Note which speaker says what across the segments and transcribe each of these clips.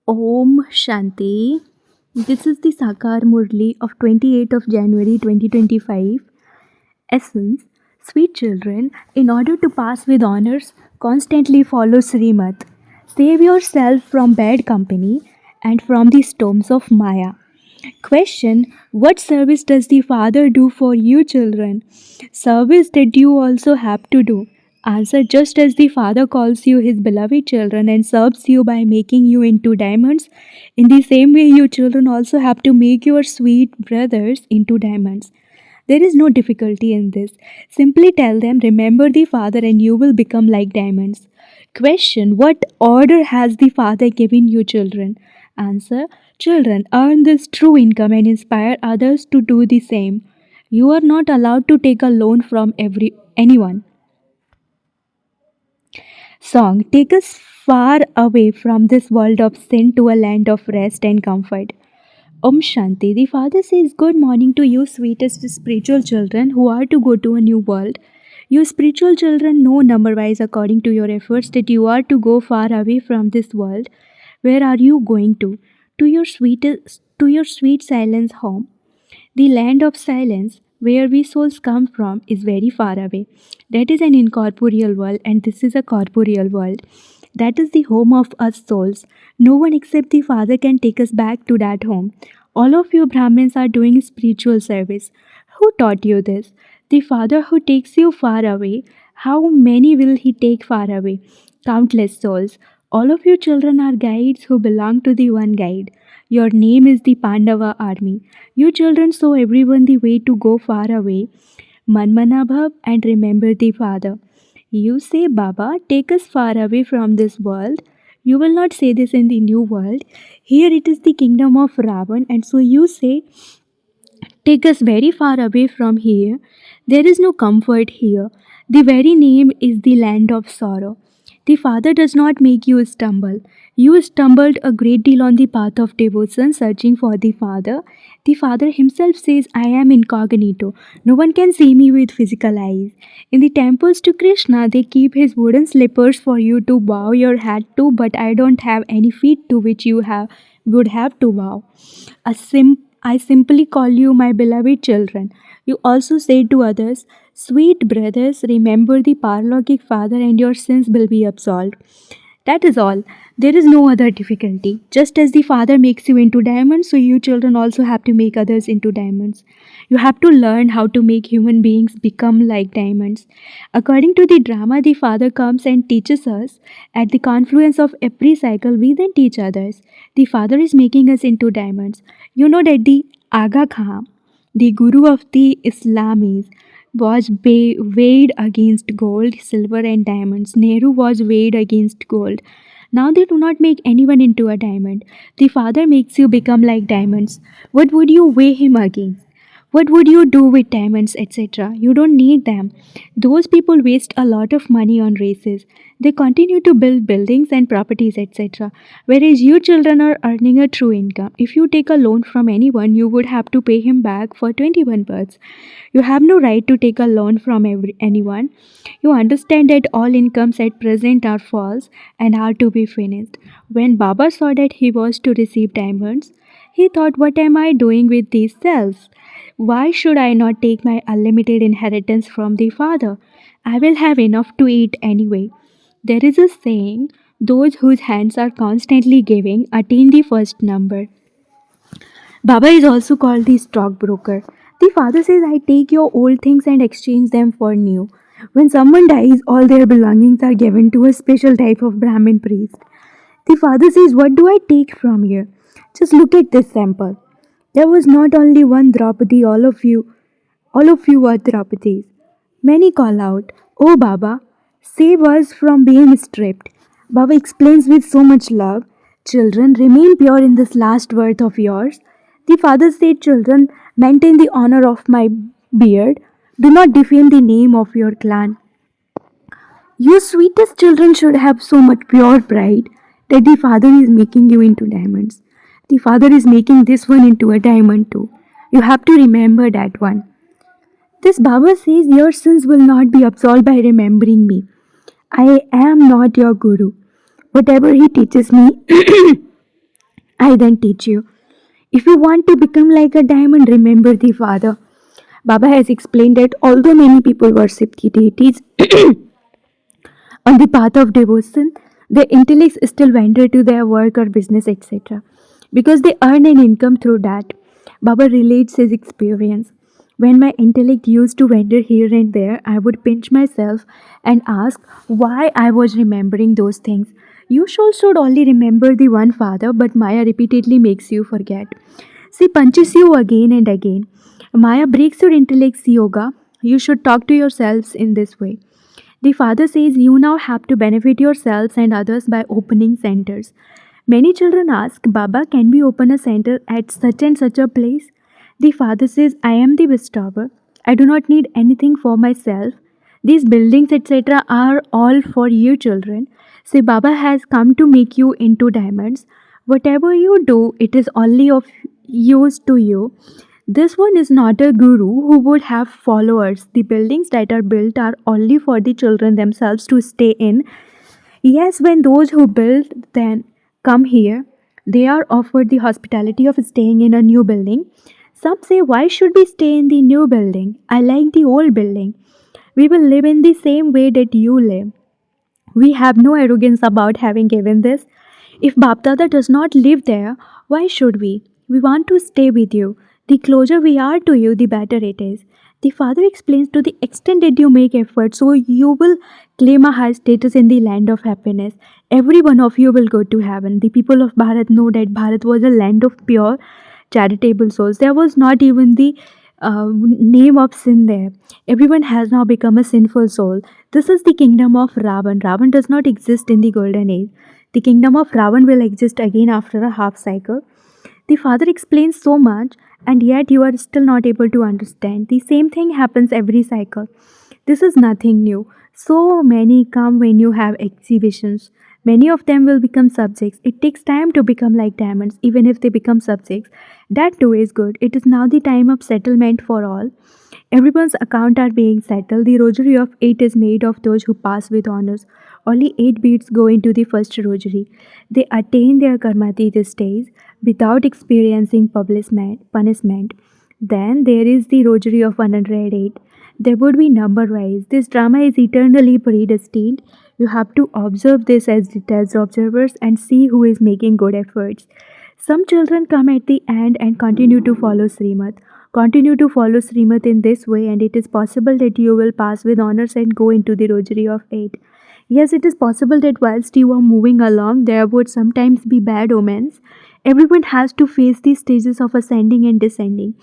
Speaker 1: Om Shanti. This is the Sakar Murli of 28th of January 2025. Essence. Sweet children, in order to pass with honors, constantly follow Srimat. Save yourself from bad company and from the storms of Maya. Question. What service does the Father do for you, children? Service that you also have to do. Answer. Just as the Father calls you his beloved children and serves you by making you into diamonds, in the same way you children also have to make your sweet brothers into diamonds. There is no difficulty in this. Simply tell them, remember the Father, and you will become like diamonds. Question. What order has the Father given you, children? Answer. Children, earn this true income and inspire others to do the same. You are not allowed to take a loan from anyone. Song. Take us far away from this world of sin to a land of rest and comfort. Om Shanti. The Father says, Good morning to you, sweetest spiritual children who are to go to a new world. You spiritual children know number wise according to your efforts that you are to go far away from this world. Where are you going to? To your sweet silence home. The land of silence, where we souls come from, is very far away. That is an incorporeal world, and this is a corporeal world. That is the home of us souls. No one except the Father can take us back to that home. All of you Brahmins are doing spiritual service. Who taught you this? The Father who takes you far away. How many will He take far away? Countless souls. All of you children are guides who belong to the one guide. Your name is the Pandava army. You children show everyone the way to go far away. Manmanabhav and remember the Father. You say, Baba, take us far away from this world. You will not say this in the new world. Here it is the kingdom of Ravan, and so you say, take us very far away from here. There is no comfort here. The very name is the land of sorrow. The Father does not make you stumble. You stumbled a great deal on the path of devotion, searching for the Father. The Father Himself says, I am incognito. No one can see me with physical eyes. In the temples to Krishna, they keep His wooden slippers for you to bow your head to, but I don't have any feet to which you would have to bow. I simply call you my beloved children. You also say to others, Sweet brothers, remember the Paralokic Father and your sins will be absolved. That is all. There is no other difficulty. Just as the Father makes you into diamonds, so you children also have to make others into diamonds. You have to learn how to make human beings become like diamonds. According to the drama, the Father comes and teaches us. At the confluence of every cycle, we then teach others. The Father is making us into diamonds. You know that the Aga Khan, the Guru of the Islamis, was weighed against gold, silver, and diamonds. Nehru was weighed against gold. Now they do not make anyone into a diamond. The Father makes you become like diamonds. What would you weigh him against? What would you do with diamonds, etc.? You don't need them. Those people waste a lot of money on races. They continue to build buildings and properties, etc. Whereas you children are earning a true income. If you take a loan from anyone, you would have to pay him back for 21 births. You have no right to take a loan from anyone. You understand that all incomes at present are false and are to be finished. When Baba saw that he was to receive diamonds, he thought, what am I doing with these cells? Why should I not take my unlimited inheritance from the Father? I will have enough to eat anyway. There is a saying, those whose hands are constantly giving attain the first number. Baba is also called the stockbroker. The Father says, I take your old things and exchange them for new. When someone dies, all their belongings are given to a special type of Brahmin priest. The Father says, what do I take from here? Just look at this sample. There was not only one Draupadi, all of you are Draupadis. Many call out, Oh Baba, save us from being stripped. Baba explains with so much love, Children, remain pure in this last birth of yours. The Father said, Children, maintain the honor of my beard. Do not defame the name of your clan. You sweetest children should have so much pure pride that the Father is making you into diamonds. The Father is making this one into a diamond too. You have to remember that one. This Baba says your sins will not be absolved by remembering me. I am not your Guru. Whatever he teaches me, I then teach you. If you want to become like a diamond, remember the Father. Baba has explained that although many people worship the deities on the path of devotion, their intellects still wander to their work or business, etc. Because they earn an income through that. Baba relates his experience. When my intellect used to wander here and there, I would pinch myself and ask why I was remembering those things. You should only remember the one Father, but Maya repeatedly makes you forget. She punches you again and again. Maya breaks your intellect's yoga. You should talk to yourselves in this way. The father says you now have to benefit yourselves and others by opening centers. Many children ask, Baba, can we open a center at such and such a place? The father says, I am the bestower. I do not need anything for myself. These buildings, etc., are all for you children. Say, Baba has come to make you into diamonds. Whatever you do, it is only of use to you. This one is not a guru who would have followers. The buildings that are built are only for the children themselves to stay in. Yes, when those who build then come here, they are offered the hospitality of staying in a new building. Some say, why should we stay in the new building? I like the old building. We will live in the same way that you live. We have no arrogance about having given this. If Bapdada does not live there, why should we? We want to stay with you. The closer we are to you, the better it is. The father explains to the extent that you make effort, so you will claim a high status in the land of happiness. Every one of you will go to heaven. The people of Bharat know that Bharat was a land of pure, charitable souls. There was not even the name of sin there. Everyone has now become a sinful soul. This is the kingdom of Ravan. Ravan does not exist in the golden age. The kingdom of Ravan will exist again after a half cycle. The father explains so much, and yet you are still not able to understand. The same thing happens every cycle. This is nothing new. So many come when you have exhibitions. Many of them will become subjects. It takes time to become like diamonds, even if they become subjects. That too is good. It is now the time of settlement for all. Everyone's account are being settled. The rosary of 8 is made of those who pass with honors. Only 8 beads go into the first rosary. They attain their karmatita stage without experiencing punishment. Then there is the rosary of 108. There would be number wise. This drama is eternally predestined. You have to observe this as detached observers and see who is making good efforts. Some children come at the end and continue to follow Srimad. Continue to follow Srimad in this way, and it is possible that you will pass with honors and go into the Rosary of 8. Yes, it is possible that whilst you are moving along, there would sometimes be bad omens. Everyone has to face these stages of ascending and descending.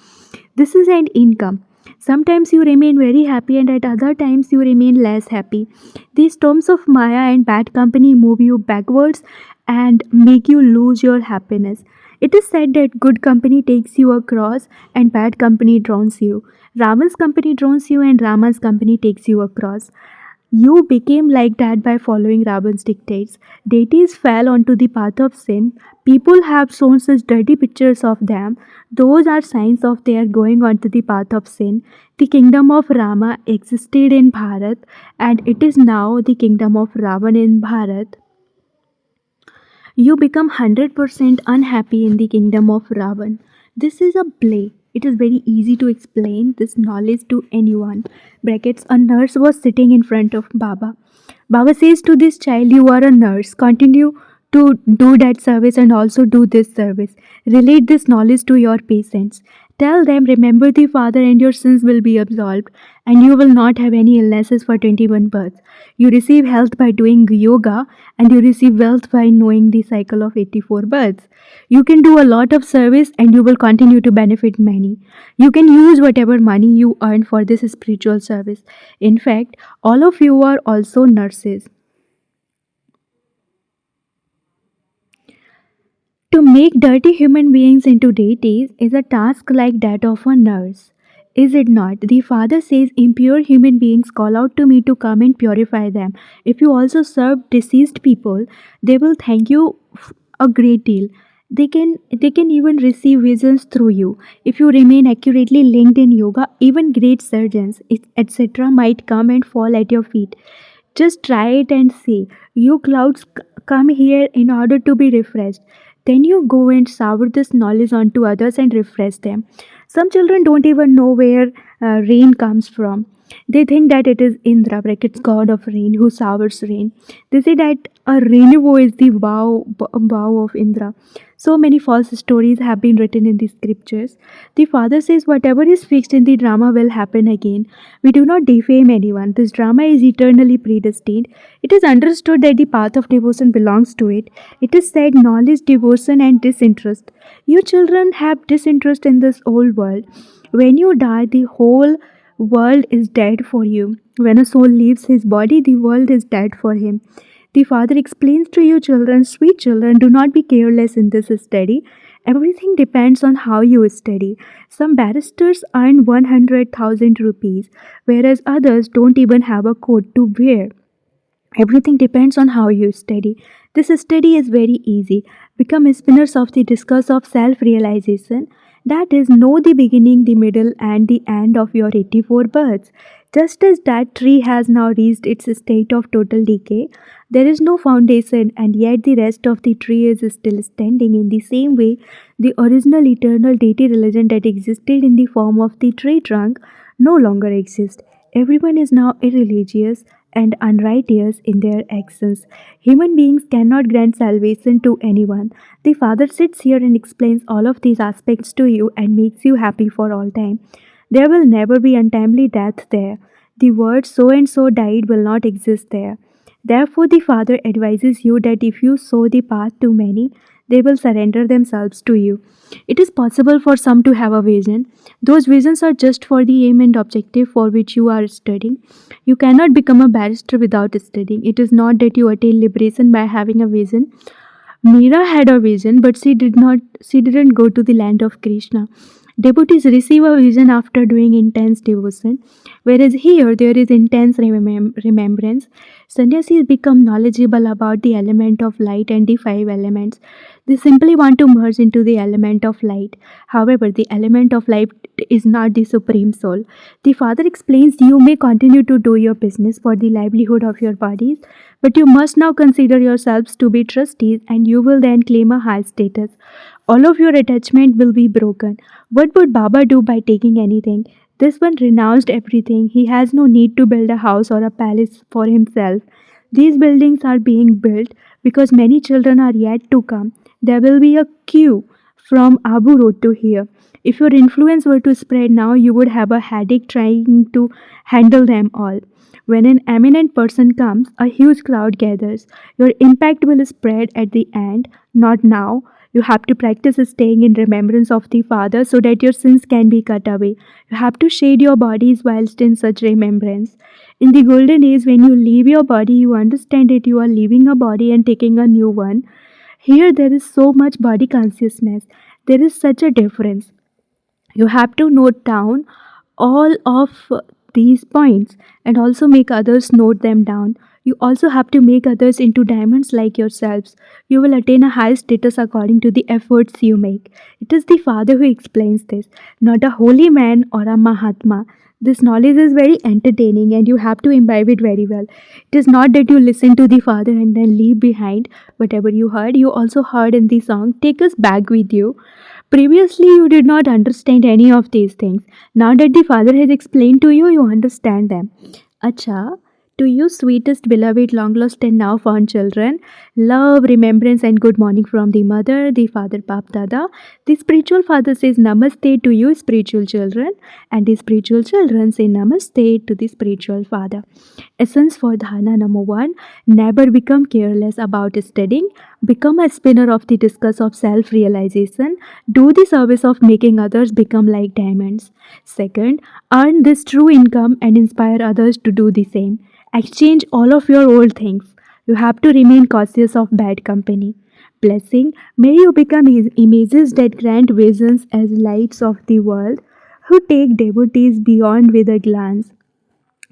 Speaker 1: This is an income. Sometimes you remain very happy, and at other times you remain less happy. These storms of Maya and bad company move you backwards and make you lose your happiness. It is said that good company takes you across and bad company drowns you. Ravan's company drowns you and Rama's company takes you across. You became like that by following Ravan's dictates. Deities fell onto the path of sin. People have shown such dirty pictures of them. Those are signs of their going onto the path of sin. The kingdom of Rama existed in Bharat, and it is now the kingdom of Ravan in Bharat. You become 100% unhappy in the kingdom of Ravan. This is a play. It is very easy to explain this knowledge to anyone. Brackets, a nurse was sitting in front of Baba. Baba says to this child, you are a nurse. Continue to do that service and also do this service. Relate this knowledge to your patients. Tell them, remember the Father and your sins will be absolved, and you will not have any illnesses for 21 births. You receive health by doing yoga, and you receive wealth by knowing the cycle of 84 births. You can do a lot of service and you will continue to benefit many. You can use whatever money you earn for this spiritual service. In fact, all of you are also nurses. To make dirty human beings into deities is a task like that of a nurse. Is it not? The Father says, impure human beings call out to me to come and purify them. If you also serve deceased people, they will thank you a great deal. They can even receive visions through you. If you remain accurately linked in yoga, even great surgeons, etc., might come and fall at your feet. Just try it and see. You clouds come here in order to be refreshed. Then you go and shower this knowledge onto others and refresh them. Some children don't even know where rain comes from. They think that it is Indra, brackets god of rain, who showers rain. They say that a rainbow is the bow of Indra. So many false stories have been written in the scriptures. The father says whatever is fixed in the drama will happen again. We do not defame anyone. This drama is eternally predestined. It is understood that the path of devotion belongs to it. It is said knowledge, devotion, and disinterest. You children have disinterest in this old world. When you die, the whole world is dead for you. When a soul leaves his body, the world is dead for him. The father explains to you children, sweet children, do not be careless in this study. Everything depends on how you study. Some barristers earn 100,000 rupees, whereas others don't even have a coat to wear. Everything depends on how you study. This study is very easy. Become spinners of the discourse of self realization. That is, know the beginning, the middle, and the end of your 84 births. Just as that tree has now reached its state of total decay, there is no foundation, and yet the rest of the tree is still standing. In the same way, the original eternal deity religion that existed in the form of the tree trunk no longer exists. Everyone is now irreligious and unrighteous in their actions. Human beings cannot grant salvation to anyone. The Father sits here and explains all of these aspects to you and makes you happy for all time. There will never be untimely death there. The word so and so died will not exist there. Therefore, the Father advises you that if you show the path to many, they will surrender themselves to you. It is possible for some to have a vision. Those visions are just for the aim and objective for which you are studying. You cannot become a barrister without studying. It is not that you attain liberation by having a vision. Meera had a vision, but she didn't go to the land of Krishna. Devotees receive a vision after doing intense devotion, whereas here there is intense remembrance. Sannyasis become knowledgeable about the element of light and the five elements. They simply want to merge into the element of light. However, the element of light is not the supreme soul. The Father explains you may continue to do your business for the livelihood of your bodies, but you must now consider yourselves to be trustees and you will then claim a high status. All of your attachment will be broken. What would Baba do by taking anything? This one renounced everything. He has no need to build a house or a palace for himself. These buildings are being built because many children are yet to come. There will be a queue from Abu Road to here. If your influence were to spread now, you would have a headache trying to handle them all. When an eminent person comes, a huge crowd gathers. Your impact will spread at the end, not now. You have to practice staying in remembrance of the Father so that your sins can be cut away. You have to shade your bodies whilst in such remembrance. In the golden age, when you leave your body, you understand that you are leaving a body and taking a new one. Here, there is so much body consciousness. There is such a difference. You have to note down all of these points and also make others note them down. You also have to make others into diamonds like yourselves. You will attain a high status according to the efforts you make. It is the Father who explains this, not a holy man or a Mahatma. This knowledge is very entertaining and you have to imbibe it very well. It is not that you listen to the Father and then leave behind whatever you heard. You also heard in the song, take us back with you. Previously, you did not understand any of these things. Now that the Father has explained to you, you understand them. Acha, to you, sweetest, beloved, long lost, and now found children, love, remembrance, and good morning from the mother, the father, Bap Dada. The spiritual father says Namaste to you, spiritual children, and the spiritual children say Namaste to the spiritual father. Essence for dharana number 1, never become careless about studying. Become a spinner of the discus of self-realization. Do the service of making others become like diamonds. Second, earn this true income and inspire others to do the same. Exchange all of your old things. You have to remain cautious of bad company. Blessing, may you become images that grant visions as lights of the world, who take devotees beyond with a glance.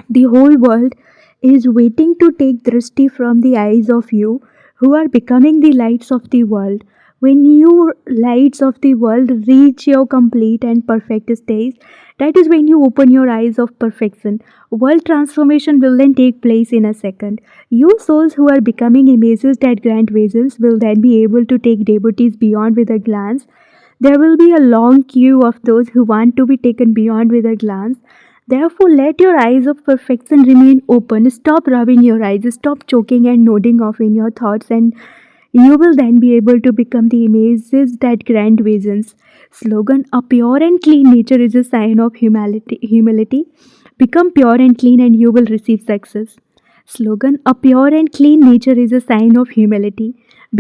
Speaker 1: The whole world is waiting to take drishti from the eyes of you who are becoming the lights of the world. When you lights of the world reach your complete and perfect stage, That is when you open your eyes of perfection. World transformation will then take place in a second. You souls who are becoming images that grant visions will then be able to take devotees beyond with a glance. There will be a long queue of those who want to be taken beyond with a glance. Therefore, let your eyes of perfection remain open. Stop rubbing your eyes, stop choking and nodding off in your thoughts, and you will then be able to become the images that grant visions. Slogan: A pure and clean nature is a sign of humility. Become pure and clean, and you will receive success. Slogan: A pure and clean nature is a sign of humility.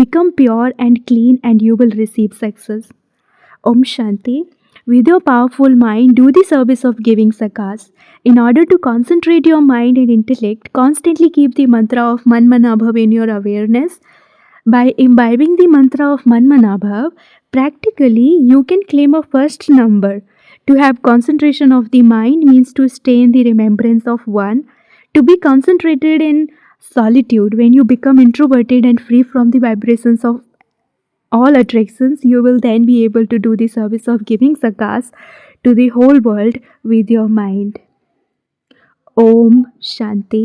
Speaker 1: Become pure and clean, and you will receive success. Om Shanti. With your powerful mind, do the service of giving sakas. In order to concentrate your mind and intellect, constantly keep the mantra of Manmanabhav in your awareness. By imbibing the mantra of Manmanabhav, practically you can claim a first number. To have concentration of the mind means to stay in the remembrance of one. To be concentrated in solitude, when you become introverted and free from the vibrations of all attractions, you will then be able to do the service of giving sakas to the whole world with your mind. Om Shanti.